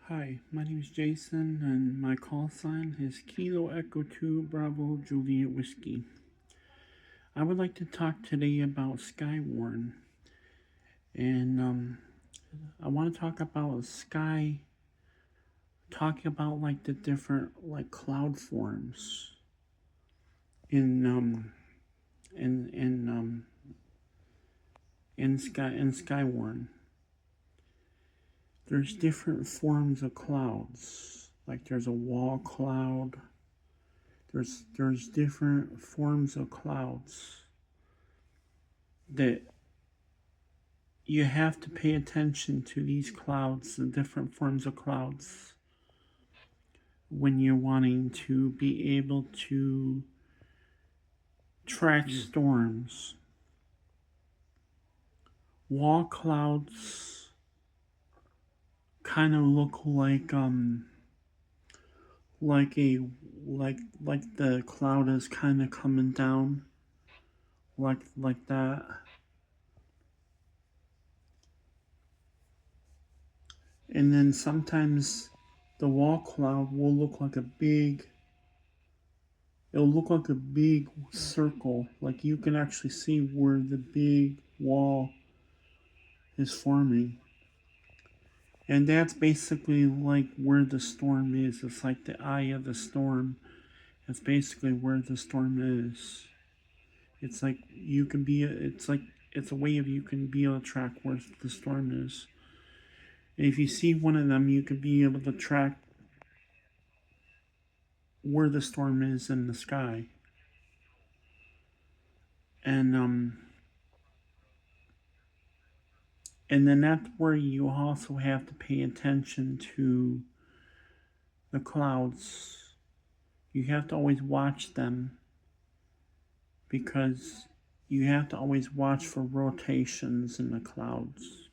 Hi, my name is Jason, and my call sign is Kilo Echo 2 Bravo Juliet Whiskey. I would like to talk today about Skywarn, and I want to talk about talking about like the different like cloud forms in in in um in Skywarn. There's different forms of clouds. Like there's a wall cloud. There's different forms of clouds that you have to pay attention to these clouds, the different forms of clouds, when you're wanting to be able to track storms. Wall clouds kind of look like a like the cloud is kind of coming down like that. And then sometimes the wall cloud will look like it'll look like a big circle. Like you can actually see where the big wall is forming. And that's basically like where the storm is. It's like the eye of the storm. That's basically where the storm is. It's like it's a way of you can be able to track where the storm is. And if you see one of them, you can be able to track where the storm is in the sky. And and then that's where you also have to pay attention to the clouds. You have to always watch them because you have to always watch for rotations in the clouds.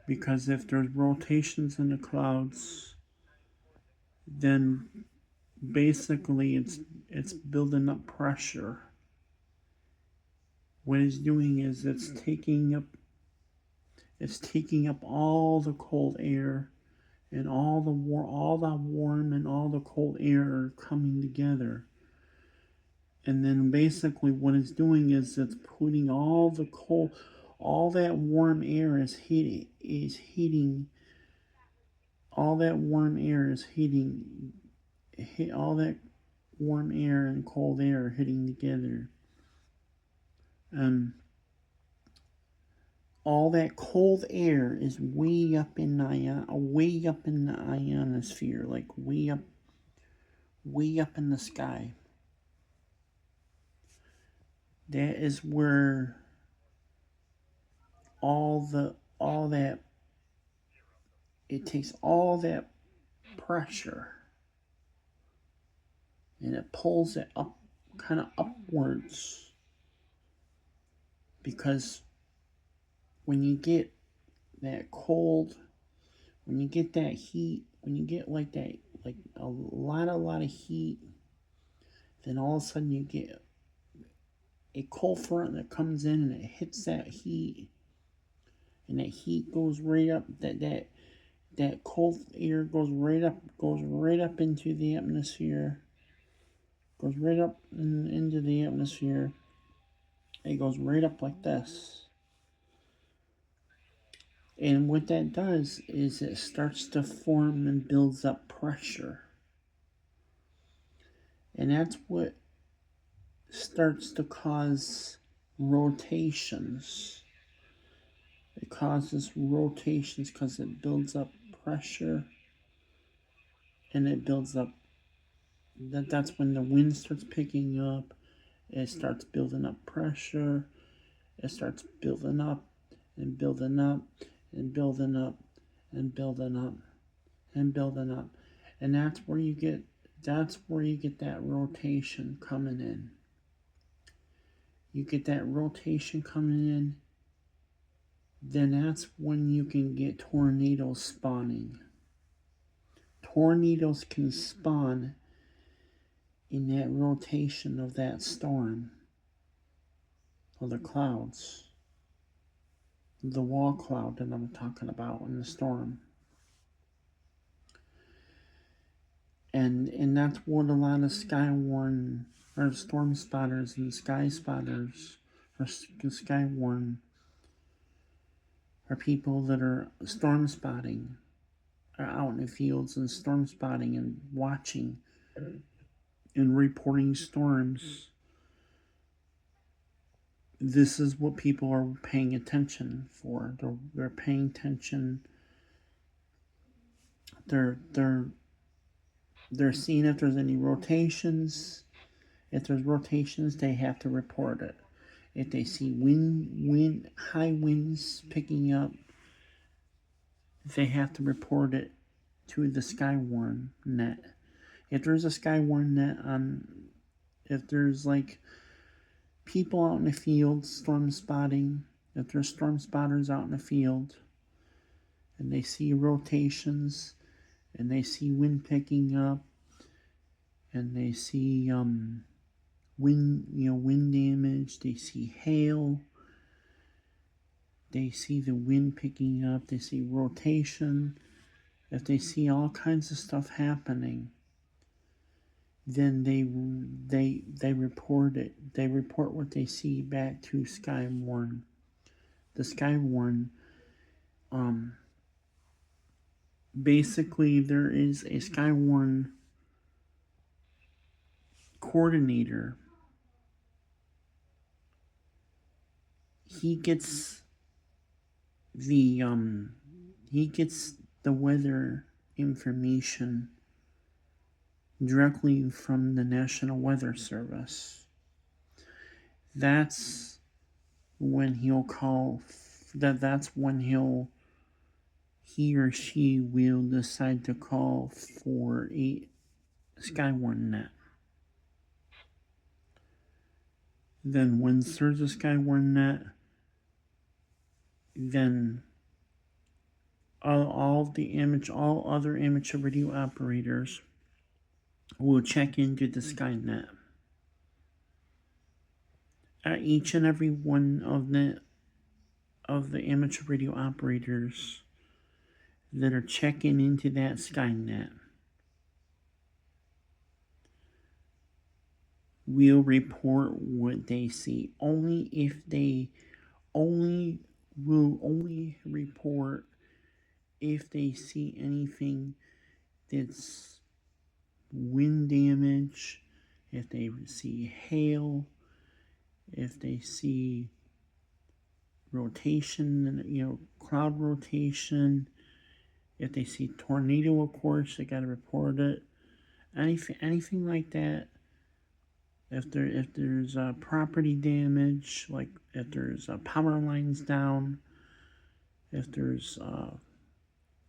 Because if there's rotations in the clouds, then basically it's building up pressure. What it's doing is it's taking up all the cold air and all the warm and all the cold air are coming together. And then basically what it's doing is it's putting all that warm air is heating all that warm air is heating all that warm air and cold air hitting together. All that cold air is way up in the ionosphere, like way up in the sky. That is where all that it takes all that pressure and it pulls it up kind of upwards, because when you get that cold, when you get that heat, when you get like that, like a lot of heat, then all of a sudden you get a cold front that comes in and it hits that heat, and that heat goes right up. That cold air goes right up into the atmosphere, goes right up into the atmosphere. It goes right up like this. And what that does is it starts to form and builds up pressure. And that's what starts to cause rotations. It causes rotations because it builds up pressure, and it builds up. That's when the wind starts picking up. It starts building up pressure. It starts building up and building up and building up and building up and building up. And that's where you get that rotation coming in. You get that rotation coming in, then that's when you can get tornadoes spawning. Tornadoes can spawn in that rotation of that storm, of the clouds, the wall cloud that I'm talking about in the storm. And that's what a lot of Skywarn or storm spotters and sky spotters or Skywarn are people that are storm spotting, are out in the fields and storm spotting and watching and reporting storms. This is what people are paying attention for. They're paying attention. They're seeing if there's any rotations. If there's rotations, they have to report it. If they see high winds picking up, they have to report it to the Skywarn net. If there's a Skywarn net on, if there's like people out in the field storm spotting, if there's storm spotters out in the field, and they see rotations, and they see wind picking up, and they see wind damage, they see hail, they see the wind picking up, they see rotation. If they see all kinds of stuff happening, then they report it. They report what they see back to Skywarn. The Skywarn, basically there is a Skywarn coordinator. He gets the weather information directly from the National Weather Service. That's when he'll call. That's when he or she will decide to call for a Skywarn net. Then once there's a Skywarn net, then all other amateur radio operators will check into the Skynet. Each and every one of the amateur radio operators that are checking into that Skynet will report what they see. They will only report if they see anything that's wind damage, if they see hail, if they see rotation, cloud rotation, if they see tornado, of course, they got to report it. Anything like that. If there's property damage, like if there's power lines down, if there's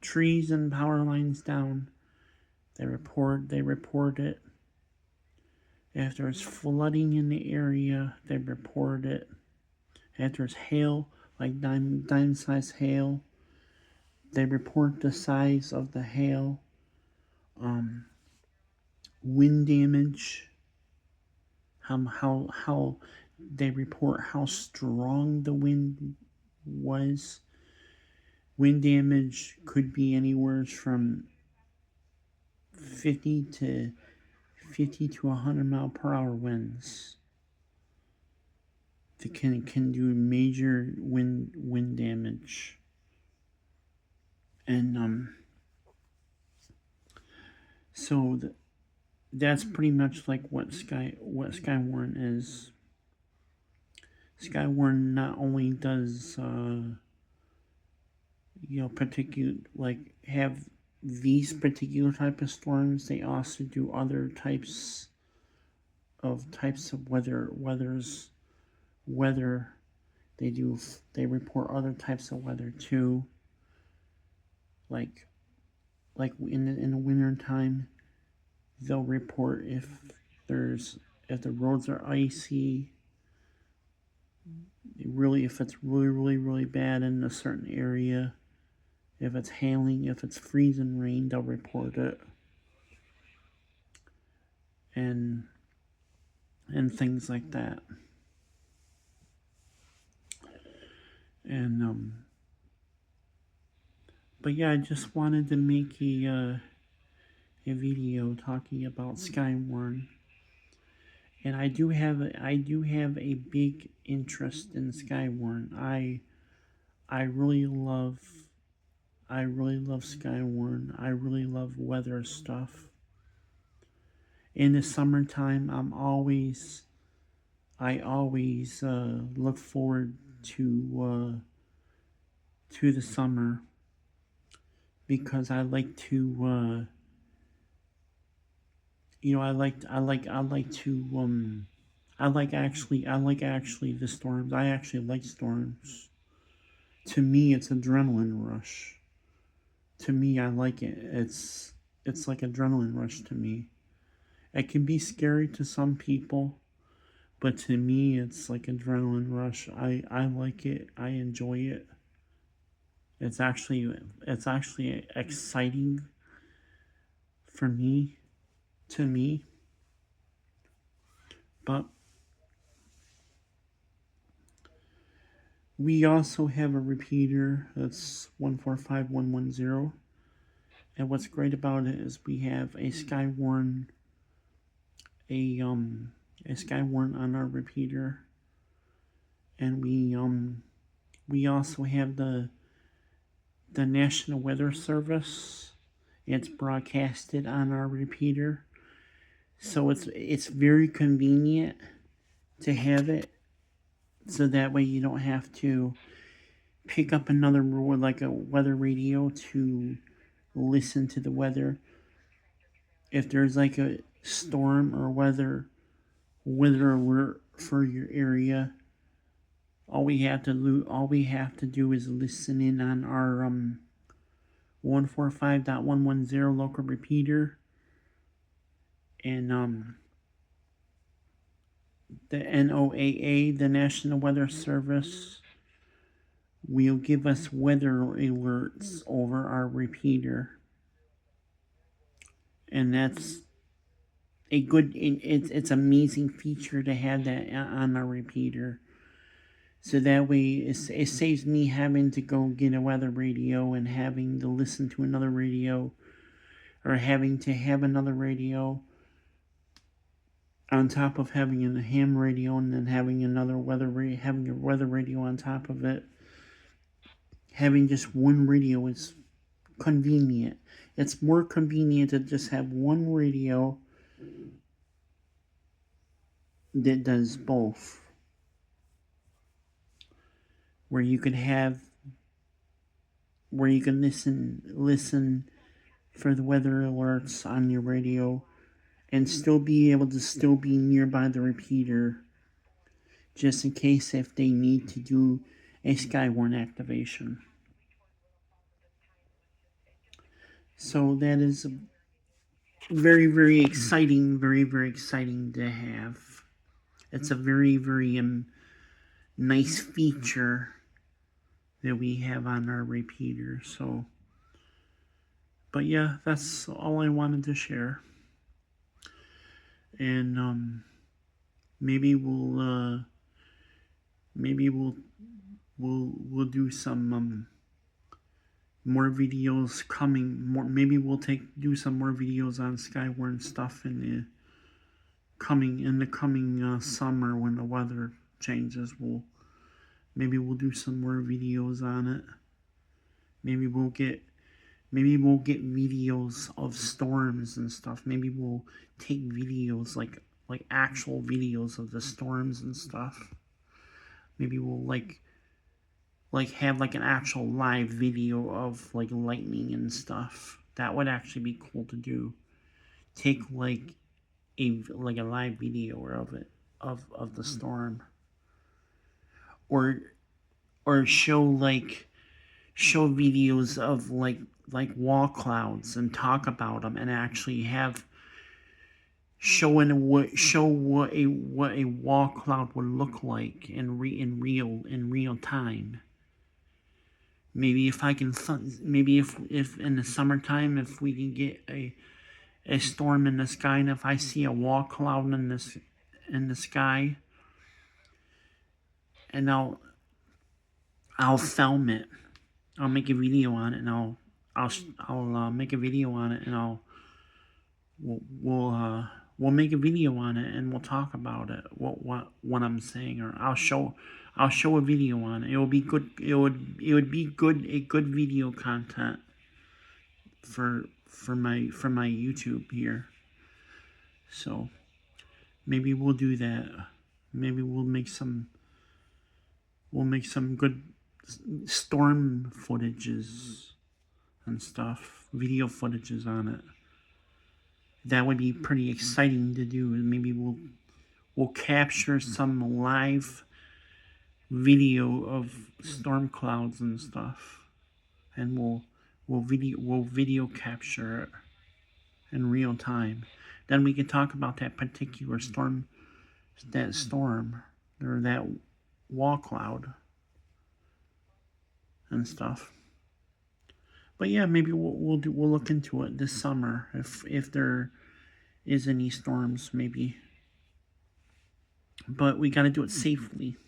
trees and power lines down, they report it. If there's flooding in the area, they report it. If there's hail, like dime-sized hail, they report the size of the hail. Wind damage, how they report how strong the wind was. Wind damage could be anywhere from 50 to 100 mile per hour winds. That can do major wind damage. And so that's pretty much like what Skywarn is. Skywarn not only does have these particular type of storms, they also do other types of weather. They report other types of weather too. Like in the winter time, they'll report if the roads are icy. If it's really bad in a certain area. If it's hailing, if it's freezing rain, they'll report it. And things like that. And but yeah, I just wanted to make a a video talking about Skywarn, and I do have a big interest in Skywarn. I really love Skywarn. I really love weather stuff. In the summertime, I always look forward to the summer, because I like to I like actually the storms. I actually like storms. To me, it's adrenaline rush. To me, I like it. It's like adrenaline rush to me. It can be scary to some people, but to me, it's like adrenaline rush. I like it. I enjoy it. It's actually exciting for me, to me. But we also have a repeater that's 145110. And what's great about it is we have a Skywarn on our repeater, and we also have the National Weather Service. It's broadcasted on our repeater, so it's very convenient to have it, so that way you don't have to pick up another like a weather radio to listen to the weather. If there's like a storm or weather alert for your area, all we have to do is listen in on our 145.110 local repeater, and the NOAA, the National Weather Service, will give us weather alerts over our repeater, and that's it's amazing feature to have that on our repeater. So that way, it saves me having to go get a weather radio and having to listen to another radio, or having to have another radio on top of having a ham radio, and then having having a weather radio on top of it. Having just one radio is convenient. It's more convenient to just have one radio that does both, where you can listen for the weather alerts on your radio, and still be able to be nearby the repeater, just in case if they need to do a Skywarn activation. So that is very, very exciting, very exciting to have. It's a very nice feature that we have on our repeater. So, but yeah, that's all I wanted to share. And maybe we'll do some more videos coming. Maybe we'll do some more videos on Skywarn stuff in the coming summer, when the weather changes. Maybe we'll do some more videos on it. Maybe we'll get videos of storms and stuff. Maybe we'll take videos, like actual videos of the storms and stuff. Maybe we'll like have like an actual live video of like lightning and stuff. That would actually be cool to do. Take like a live video of it, of the storm, or show videos of like wall clouds, and talk about them, and actually show what a wall cloud would look like in real time. Maybe if in the summertime, if we can get a storm in the sky, and if I see a wall cloud in the sky, and I'll film it. I'll make a video on it, and I'll make a video on it, and we'll make a video on it and we'll talk about it. What I'm saying, or I'll show a video on it. It will be good. It would be a good video content for my YouTube here. So maybe we'll do that. Maybe we'll make some good storm footages and stuff, video footages on it. That would be pretty exciting to do. And maybe we'll capture some live video of storm clouds and stuff, and we'll video capture it in real time. Then we can talk about that particular storm, or that wall cloud and stuff. But yeah, maybe we'll look into it this summer if there is any storms, maybe. But we got to do it safely.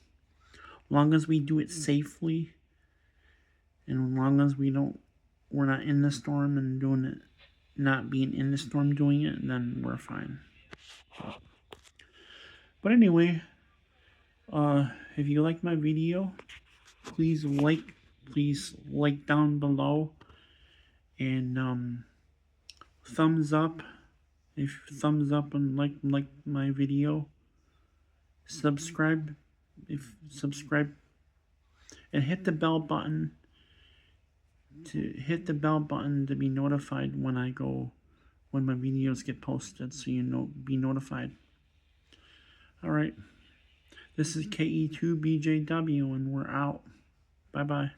Long as we do it safely, and long as we're not in the storm and doing it, not being in the storm doing it, then we're fine. But anyway, if you like my video, please like down below, and thumbs up and like my video. Subscribe, and hit the bell button to be notified when my videos get posted, so be notified. All right, this is KE2BJW, and we're out. Bye bye.